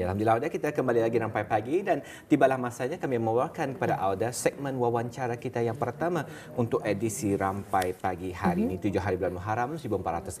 Ya, Alhamdulillah Auda, kita kembali lagi rampai pagi dan tibalah masanya kami membawakan kepada Auda segmen wawancara kita yang pertama untuk edisi rampai pagi hari ini 7 hari bulan Muharram 1444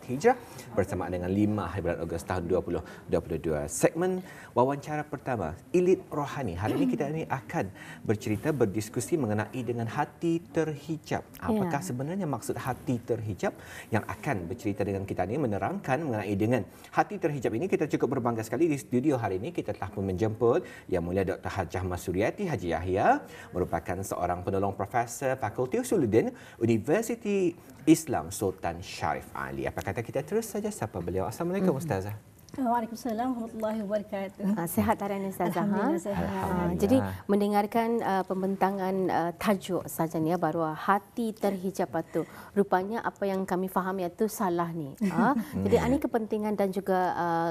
Hijrah bersamaan dengan 5 hari bulan Ogos tahun 2022. Segmen wawancara pertama, Elit Rohani. Hari ini kita akan bercerita, berdiskusi mengenai dengan hati terhijab. Apakah sebenarnya maksud hati terhijab? Yang akan bercerita dengan kita ini menerangkan mengenai dengan hati terhijab ini, kita cukup berbangga sekali di studio hari ini kita telah pun menjemput Yang Mulia Dr. Hajah Masuriati Haji Yahya, merupakan seorang penolong profesor Fakulti Usuluddin Universiti Islam Sultan Syarif Ali. Apa kata kita terus saja sapa beliau. Assalamualaikum Ustazah. Waalaikumsalam warahmatullahi wabarakatuh. Sihat hari ini Ustazah. Alhamdulillah sihat. Jadi mendengarkan pembentangan tajuk saja ni ya, baru hati terhijab itu. Rupanya apa yang kami faham iaitu salah ni. Jadi ini kepentingan dan juga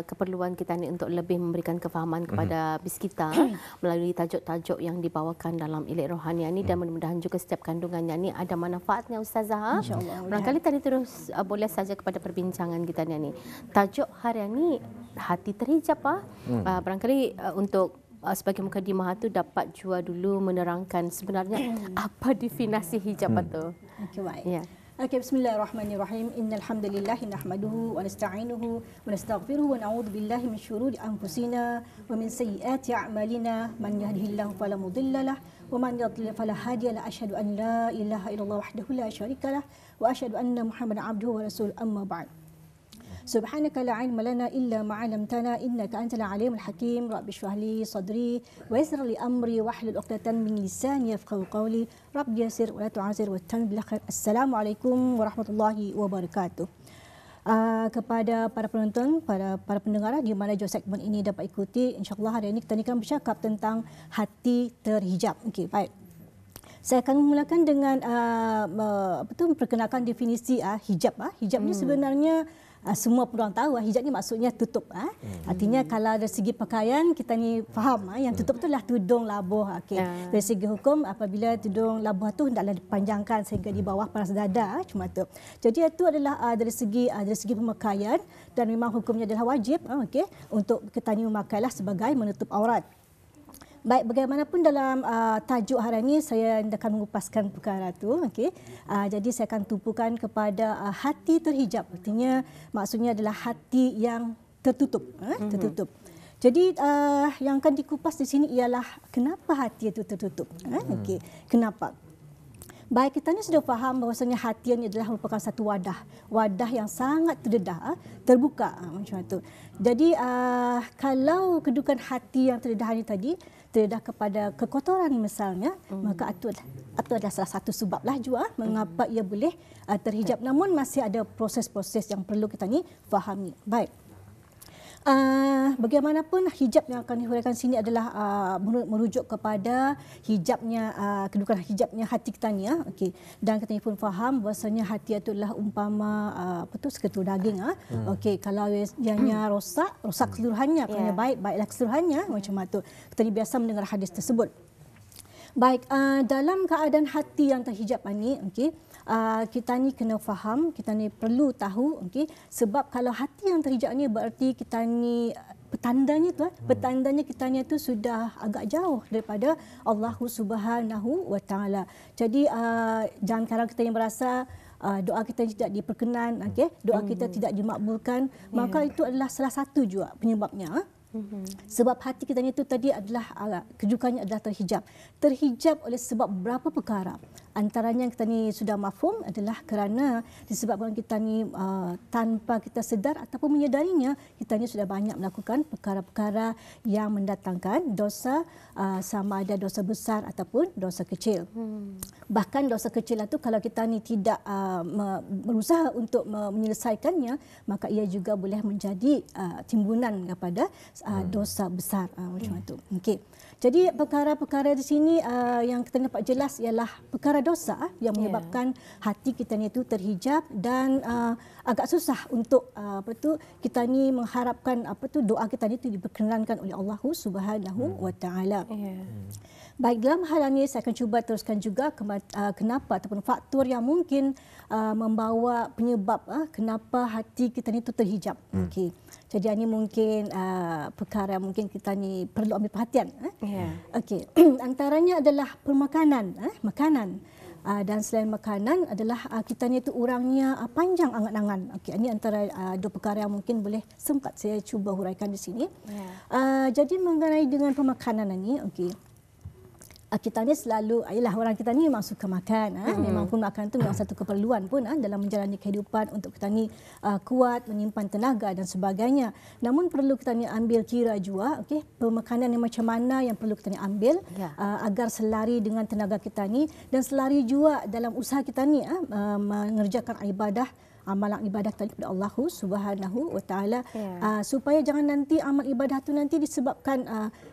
keperluan kita ni untuk lebih memberikan kefahaman kepada bis kita melalui tajuk-tajuk yang dibawakan dalam Elit Rohani ini, dan mudah-mudahan juga setiap kandungannya ni ada manfaatnya Ustazah. InsyaAllah. Barangkali tadi terus boleh saja kepada perbincangan kita ni. Tajuk hari ini hati terhijab. Barangkali untuk sebagai mukadimah tu dapat jua dulu menerangkan sebenarnya apa definisi hijab itu. Okey, baik. Ya. Okey, bismillahirrahmanirrahim. Innal hamdalillah nahmaduhu wa nasta'inuhu wa nastaghfiruhu wa na'udzu billahi min syururi anfusina wa min sayyiati a'malina. Man yahdihillahu fala mudilla lahu wa man yudlil fala hadiya lahu. Asyhadu an la ilaha illallah wahdahu la syarika lahu wa asyhadu anna Muhammadan abduhu wa rasuluhu. Amma ba'd. Subhanaka la ilma lana illa ma 'allamtana innaka antal alimul hakim. Rabbi shrah li sadri wa yassir li amri wahlul 'uqdatam min lisani yafqahu qawli. Rabbi yassir wa la tu'azzir wa tamim bil khair. Assalamualaikum warahmatullahi wabarakatuh. Kepada para penonton, para pendengar di mana jua segmen ini dapat ikuti, insya-Allah hari ini kita akan bercakap tentang hati terhijab. Okey, baik. Saya akan memulakan dengan memperkenalkan definisi hijab. Hijab ni sebenarnya semua orang tahu hijab ni maksudnya tutup. Artinya kalau dari segi pakaian kita ni faham yang tutup tu adalah tudung labuh. Okey. Dari segi hukum apabila tudung labuh tu hendaklah dipanjangkan sehingga di bawah paras dada, cuma tu. Jadi itu adalah dari segi pemakaian, dan memang hukumnya adalah wajib okey untuk kita ni memakailah sebagai menutup aurat. Baik, bagaimanapun dalam tajuk hari ini saya akan mengupaskan perkara itu. Okey. Jadi saya akan tumpukan kepada hati terhijab. Artinya maksudnya adalah hati yang tertutup. Tertutup. Jadi yang akan dikupas di sini ialah kenapa hati itu tertutup. Okey. Kenapa? Baik, kita ni sudah faham bahawasanya hati ini adalah merupakan satu wadah yang sangat terdedah, terbuka macam itu. Jadi kalau kedudukan hati yang terdedah ini tadi terdedah kepada kekotoran misalnya, maka itu adalah salah satu sebablah jua mengapa ia boleh terhijab. Namun masih ada proses-proses yang perlu kita ni fahami. Baik. Bagaimanapun hijab yang akan dihuraikan sini adalah merujuk kepada hijabnya, kedudukan hijabnya hati kita ni. Okey. Dan kita pun faham bahasanya hati itu adalah umpama seketul daging. Okey, kalau ianya rosak keseluruhannya, kalau baiklah keseluruhannya, macam tu. Kita ni biasa mendengar hadis tersebut. Baik, dalam keadaan hati yang terhijab ini, okey, kita ni kena faham, kita ni perlu tahu, okey, sebab kalau hati yang terhijab ni berarti kita ni petandanya kita ni tu sudah agak jauh daripada Allah Subhanahu wa taala. Jadi jangan kadang kita yang merasa doa kita tidak diperkenan, okey, doa kita tidak dimakbulkan, maka itu adalah salah satu juga penyebabnya. Sebab hati kita itu tadi adalah kedudukannya adalah terhijab. Terhijab oleh sebab beberapa perkara. Antaranya yang kita ni sudah mafhum adalah kerana disebabkan kita ni tanpa kita sedar ataupun menyedarinya, kita ni sudah banyak melakukan perkara-perkara yang mendatangkan dosa, sama ada dosa besar ataupun dosa kecil. Bahkan dosa kecil itu kalau kita ni tidak berusaha untuk menyelesaikannya, maka ia juga boleh menjadi timbunan kepada dosa besar macam itu. Okey. Jadi perkara-perkara di sini yang kita dapat jelas ialah perkara dosa yang menyebabkan hati kita ni itu terhijab, dan agak susah untuk kita ni mengharapkan doa kita ni itu diperkenankan oleh Allah Subhanahu wa taala. Baik, dalam hal ini saya akan cuba teruskan juga kenapa ataupun faktor yang mungkin membawa penyebab kenapa hati kita ni tu terhijab. Okey. Jadi ini mungkin perkara mungkin kita ni perlu ambil perhatian. Okey. Antaranya adalah permakanan, makanan. Dan selain makanan adalah kita ni tu orangnya panjang angan-angan. Okey, ini antara dua perkara yang mungkin boleh sempat saya cuba huraikan di sini. Jadi mengenai dengan pemakanan ini, okey. Kita ni selalu, ialah orang kita ni memang suka makan. Memang pun makan tu memang satu keperluan pun dalam menjalani kehidupan untuk kita ni kuat, menyimpan tenaga dan sebagainya. Namun perlu kita ni ambil kira juga, okey, pemakanan yang macam mana yang perlu kita ni ambil agar selari dengan tenaga kita ni dan selari juga dalam usaha kita ni mengerjakan ibadah, amalan ibadah tadi kepada Allah Subhanahu wa taala, supaya jangan nanti amal ibadah tu nanti disebabkan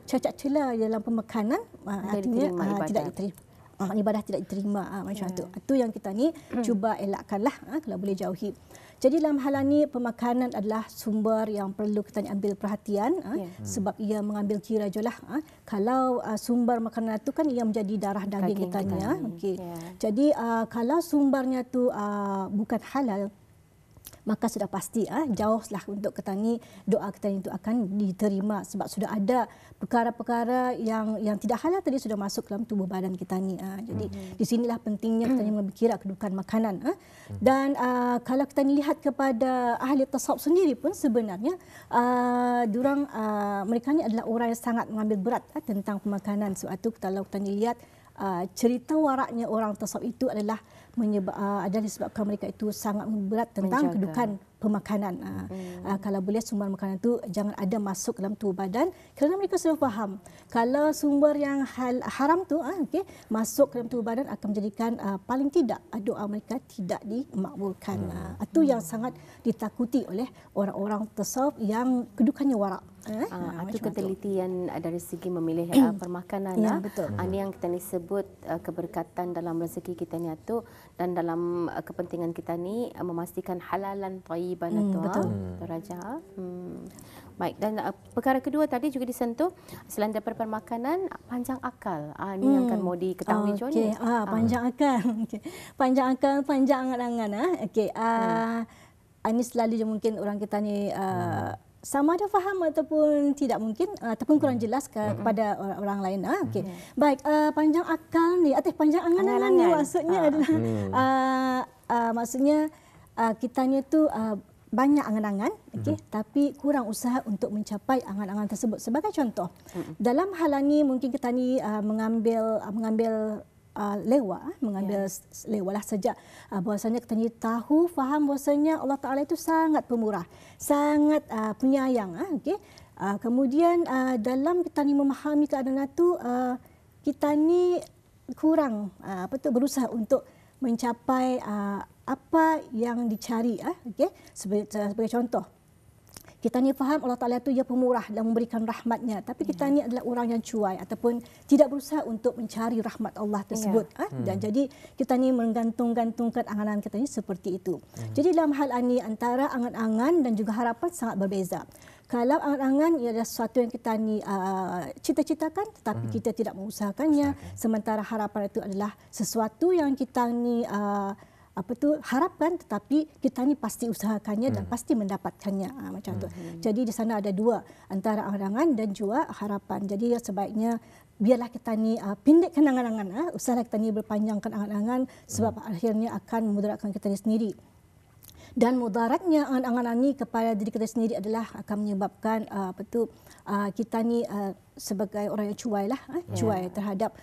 cacat celah dalam pemakanan, artinya tidak diterima, ibadah tidak diterima macam tu. Itu yang kita ni cuba elakkanlah kalau boleh jauhi. Jadi dalam hal ini pemakanan adalah sumber yang perlu kita ambil perhatian sebab ia mengambil kira jelah kalau sumber makanan itu kan ia menjadi darah daging kita ni. Okey. Jadi kalau sumbernya tu bukan halal, maka sudah pasti jauhlah untuk kita ni doa kita itu akan diterima sebab sudah ada perkara-perkara yang tidak halal tadi sudah masuk dalam tubuh badan kita ni. Jadi di sinilah pentingnya kita ni mengambil kira kedudukan makanan. Dan kalau kita lihat kepada ahli tasawuf sendiri pun sebenarnya mereka ni adalah orang yang sangat mengambil berat tentang pemakanan. Sebab itu kalau kita lihat cerita waraknya orang tasawuf itu adalah disebabkan mereka itu sangat berat tentang kedudukan pemakanan. Kalau boleh sumber makanan itu jangan ada masuk dalam tubuh badan kerana mereka sudah faham kalau sumber yang haram tu masuk dalam tubuh badan akan menjadikan paling tidak doa mereka tidak dimakbulkan. Itu yang sangat ditakuti oleh orang-orang tasawuf yang kedudukannya warak. Itu ketelitian dari segi memilih permakanan. Betul. Ini yang kita ni sebut keberkatan dalam rezeki kita ni tu dan dalam kepentingan kita ni memastikan halalan thayyiban tu. Betul. Raja. Baik, dan perkara kedua tadi juga disentuh selain daripada permakanan, panjang akal. Ini yang akan mau diketahui John. Panjang akal. Panjang akal, panjang angan-angan. Ini selalu je mungkin orang kita ni sama ada faham ataupun tidak mungkin ataupun kurang jelas kepada orang lain. Baik, panjang akal ni atau panjang angan-angan ni maksudnya adalah maksudnya kita ni tu banyak angan-angan, tapi kurang usaha untuk mencapai angan-angan tersebut. Sebagai contoh, dalam hal ini mungkin kita ni mengambil lewalah saja bahwasanya kita ni tahu faham bahwasanya Allah Taala itu sangat pemurah, sangat penyayang. Kemudian dalam kita ni memahami keadaan itu kita ni kurang berusaha untuk mencapai apa yang dicari. Sebagai contoh, kita ni faham Allah Ta'ala itu ia pemurah dan memberikan rahmatnya. Tapi kita ni adalah orang yang cuai ataupun tidak berusaha untuk mencari rahmat Allah tersebut. Dan jadi kita ni menggantung-gantungkan angan-angan kita ni seperti itu. Jadi dalam hal ini antara angan-angan dan juga harapan sangat berbeza. Kalau angan-angan ia adalah sesuatu yang kita ni cita-citakan tetapi kita tidak mengusahakannya. Sementara harapan itu adalah sesuatu yang kita ni harapkan tetapi kita ni pasti usahakannya dan pasti mendapatkannya macam tu. Jadi di sana ada dua antara angan-angan dan juga harapan. Jadi sebaiknya biarlah kita ni pendekkan angan-angan, usahalah kita ni berpanjangkan angan-angan sebab akhirnya akan memudaratkan kita ni sendiri. Dan mudaratnya angan-angan ini kepada diri kita sendiri adalah akan menyebabkan kita ni sebagai orang yang cuai terhadap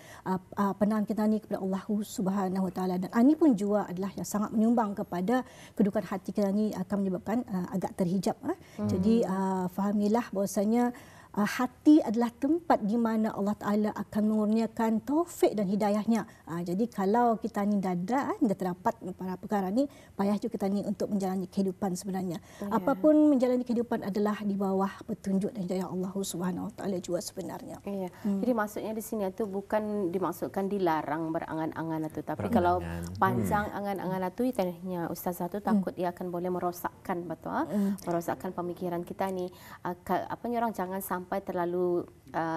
pandangan kita ni kepada Allah Subhanahu Wa Taala. Dan ini pun juga adalah yang sangat menyumbang kepada kedudukan hati kita ni akan menyebabkan agak terhijab. Jadi fahamilah bahwasanya hati adalah tempat di mana Allah Ta'ala akan mengurniakan taufik dan hidayahnya. Jadi kalau kita ni dah terdapat para perkara ni, payah juga kita ni untuk menjalani kehidupan sebenarnya. Apapun menjalani kehidupan adalah di bawah petunjuk dan hidayah Allah Subhanahu Wa Ta'ala juga sebenarnya. Jadi maksudnya di sini itu bukan dimaksudkan dilarang berangan-angan itu, tapi kalau panjang angan-angan itu, tanya Ustazah tu takut ia akan boleh merosakkan merosakkan pemikiran kita ni. Orang jangan sampai terlalu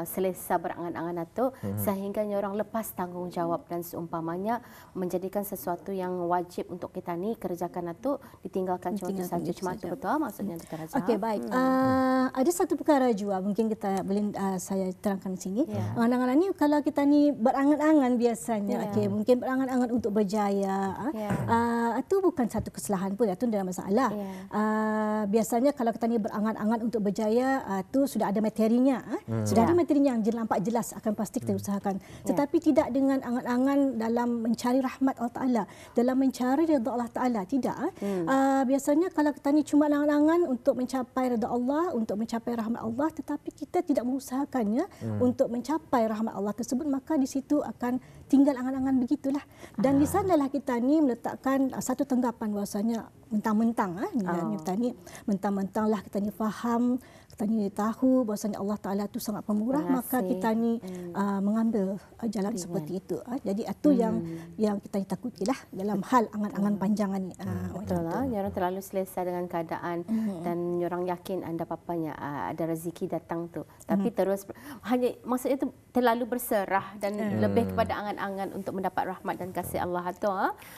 selesa berangan-angan itu sehingga orang lepas tanggungjawab dan seumpamanya menjadikan sesuatu yang wajib untuk kita ni kerjakan itu ditinggalkan cuma itu saja. Cuma itu betul maksudnya Dr. Haja. Okey, baik. Ada satu perkara juga mungkin kita boleh saya terangkan di sini. Angan-angan ni kalau kita ni berangan-angan biasanya, okey, mungkin berangan-angan untuk berjaya, itu bukan satu kesalahan pun, itu tidak ada masalah. Biasanya kalau kita ni berangan-angan untuk berjaya, itu sudah ada materinya, sudah ada materinya yang nampak jelas, akan pasti kita usahakan. Tetapi tidak dengan angan-angan dalam mencari rahmat Allah Taala, dalam mencari redha Allah Taala, tidak. Biasanya kalau kita ni cuma angan-angan untuk mencapai redha Allah, untuk mencapai rahmat Allah, tetapi kita tidak mengusahakannya untuk mencapai rahmat Allah tersebut, maka di situ akan tinggal angan-angan begitulah. Dan di sanalah kita ni meletakkan satu tanggapan bahawasanya mentang-mentang kita ni mentang-mentanglah kita ni faham, kita ni tahu bahawasanya Allah Taala itu sangat pemurah, maka kita ni mengambil jalan seperti itu. Jadi itu yang kita takutilah dalam hal angan-angan panjangan ni. Betul lah, orang terlalu selesa dengan keadaan dan orang yakin anda papanya ada rezeki datang tu. Tapi terus hanya maksudnya itu terlalu berserah dan lebih kepada angan-angan untuk mendapat rahmat dan kasih Allah tu.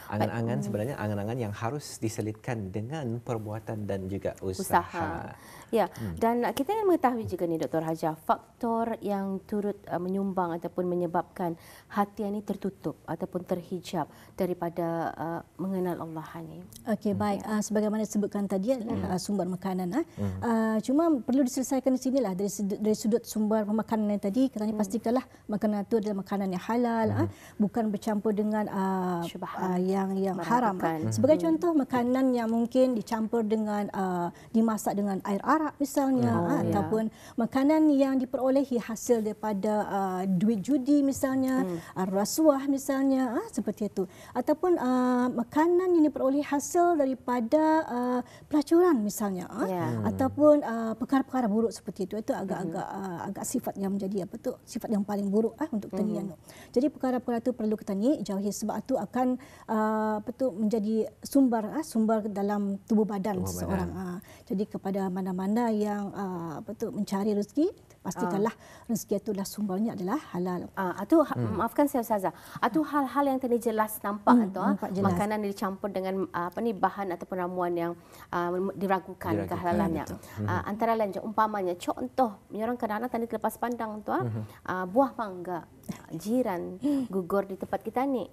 Angan-angan sebenarnya angan-angan yang harus diselitkan dengan perbuatan dan juga usaha. Ya, dan kita ingin mengetahui juga ni Dr. Haja, faktor yang turut menyumbang ataupun menyebabkan hati ini tertutup ataupun terhijab daripada mengenal Allah ni. Okey, baik. Sebagaimana disebutkan tadi adalah sumber makanan. Cuma perlu diselesaikan di sinilah dari sudut sumber pemakanan tadi, kita ni pastikanlah makanan itu adalah makanan yang halal, bukan bercampur dengan yang haram. Sebagai contoh, makanan yang mungkin dicampur dengan dimasak dengan air arak misalnya, ataupun makanan yang diperolehi hasil daripada duit judi misalnya, rasuah misalnya, seperti itu, ataupun makanan yang diperolehi hasil daripada pelacuran misalnya, ataupun perkara-perkara buruk seperti itu agak sifat yang menjadi sifat yang paling buruk untuk kita ni. Jadi perkara-perkara itu perlu kita ni jauhi, sebab itu akan menjadi sumber dalam tubuh badan seseorang. Jadi kepada mana-mana yang mencari rezeki, pastikanlah rezeki itulah sumbernya adalah halal. Maafkan saya Ustazah, itu hal-hal yang tadi jelas nampak jelas. Makanan yang dicampur dengan bahan ataupun ramuan yang diragukan kehalalannya. Antara lain umpamanya contoh, orang kadang-kadang tadi lepas pandang tu buah mangga jiran gugur di tempat kita ni,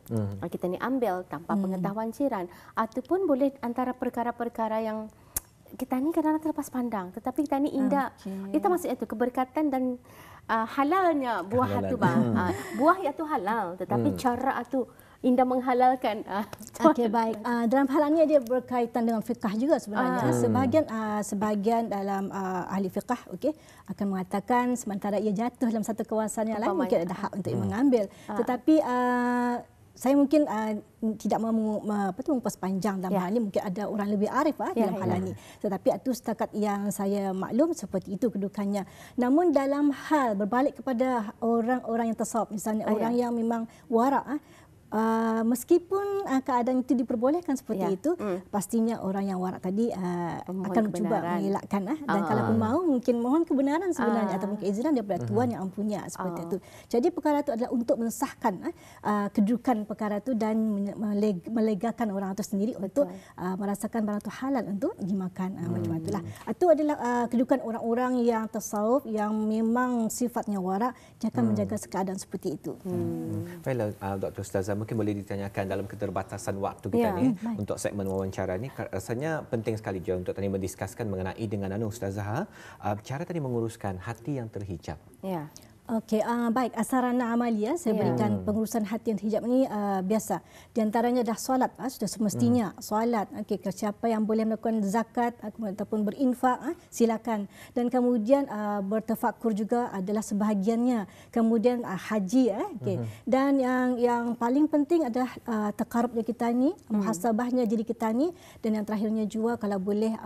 kita ni ambil tanpa pengetahuan jiran, ataupun boleh antara perkara-perkara yang kita ni kadang-kadang terlepas pandang, tetapi kita ni indah. Kita maksudnya itu keberkatan dan halalnya buah itu buah itu halal, tetapi cara itu indah menghalalkan. Okey, baik. Dalam hal ini dia berkaitan dengan fiqh juga sebenarnya. Sebahagian dalam ahli fiqh akan mengatakan sementara ia jatuh dalam satu kawasan yang lain, mungkin ada hak untuk mengambil. Tetapi saya mungkin tidak mahu mengupas panjang dalam hal ini. Mungkin ada orang lebih arif dalam hal ini. Tetapi itu setakat yang saya maklum seperti itu kedudukannya. Namun dalam hal berbalik kepada orang-orang yang tasawuf, misalnya orang yang memang warak, meskipun keadaan itu diperbolehkan seperti itu, pastinya orang yang warak tadi akan cuba mengelakkan, dan kalau pun mahu mungkin mohon kebenaran sebenarnya atau mungkin izinan daripada Tuhan yang ampunya, seperti itu. Jadi perkara itu adalah untuk mensahkan kedudukan perkara itu dan melegakan orang itu sendiri untuk merasakan barang itu halal untuk dimakan, macam itulah. Itu adalah kedudukan orang-orang yang tasawuf yang memang sifatnya warak, dia akan menjaga keadaan seperti itu. Baiklah, Dr. Ustazah, mungkin boleh ditanyakan dalam keterbatasan waktu kita ni untuk segmen wawancara ni, rasanya penting sekali juga untuk tadi mendiskuskan mengenai dengan Ustazah cara tadi menguruskan hati yang terhijab. Ya. Okey, baik. Sarana amalia saya berikan pengurusan hati yang terhijab ni biasa. Di antaranya dah solat, sudah semestinya solat. Okey, siapa yang boleh melakukan zakat ataupun berinfak, silakan. Dan kemudian bertafakur juga adalah sebahagiannya. Kemudian haji, okey. Dan yang paling penting adalah takarubnya kita ni, muhasabahnya diri kita ni, dan yang terakhirnya juga kalau boleh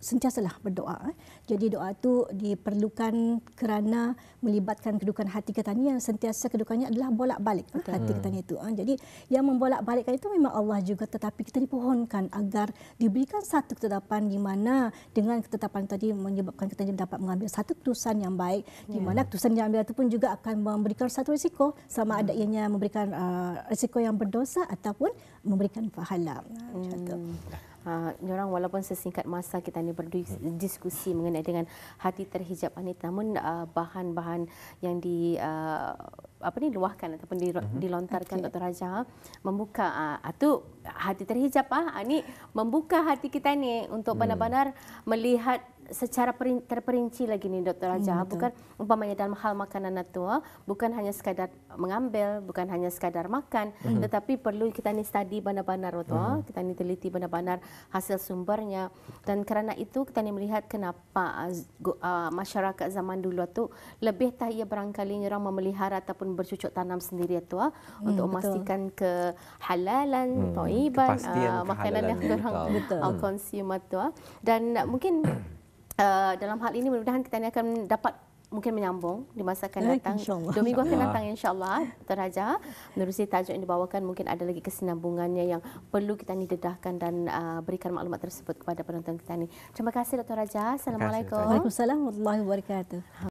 sentiasalah berdoa. Jadi doa itu diperlukan kerana melibatkan kedudukan hati kita ni yang sentiasa kedudukannya adalah bolak-balik hati kita ni itu. Jadi yang membolak-balikkan itu memang Allah juga, tetapi kita dipohonkan agar diberikan satu ketetapan di mana dengan ketetapan tadi menyebabkan kita dapat mengambil satu keputusan yang baik, di mana keputusan yang diambil itu pun juga akan memberikan satu risiko, sama ada ianya memberikan risiko yang berdosa ataupun memberikan pahala. Macam tu. Orang walaupun sesingkat masa kita ni berdiskusi mengenai dengan hati terhijab ni, namun bahan-bahan yang luahkan ataupun dilontarkan Dr. Hajah membuka tu hati terhijab ni membuka hati kita ni untuk benar-benar melihat secara terperinci lagi ni Dr. Hajah. Bukan umpamanya dalam hal makanan itu, bukan hanya sekadar mengambil, bukan hanya sekadar makan, tetapi perlu kita ni study benar-benar kita ni teliti benar-benar hasil sumbernya. Dan kerana itu kita ni melihat kenapa masyarakat zaman dulu tu lebih tahiyah barangkali orang memelihara ataupun bercucuk tanam sendiri tu untuk memastikan kehalalan, thaiban makanan yang orang consumer tu. Dan mungkin dalam hal ini mudah-mudahan kita ni akan dapat mungkin menyambung di masa akan datang. 2 minggu akan datang insya-Allah Dr. Hajah. Menerusi tajuk yang dibawakan, mungkin ada lagi kesinambungannya yang perlu kita ni dedahkan dan berikan maklumat tersebut kepada penonton kita ni. Terima kasih Dr. Hajah. Assalamualaikum. Waalaikumsalam warahmatullahi wabarakatuh.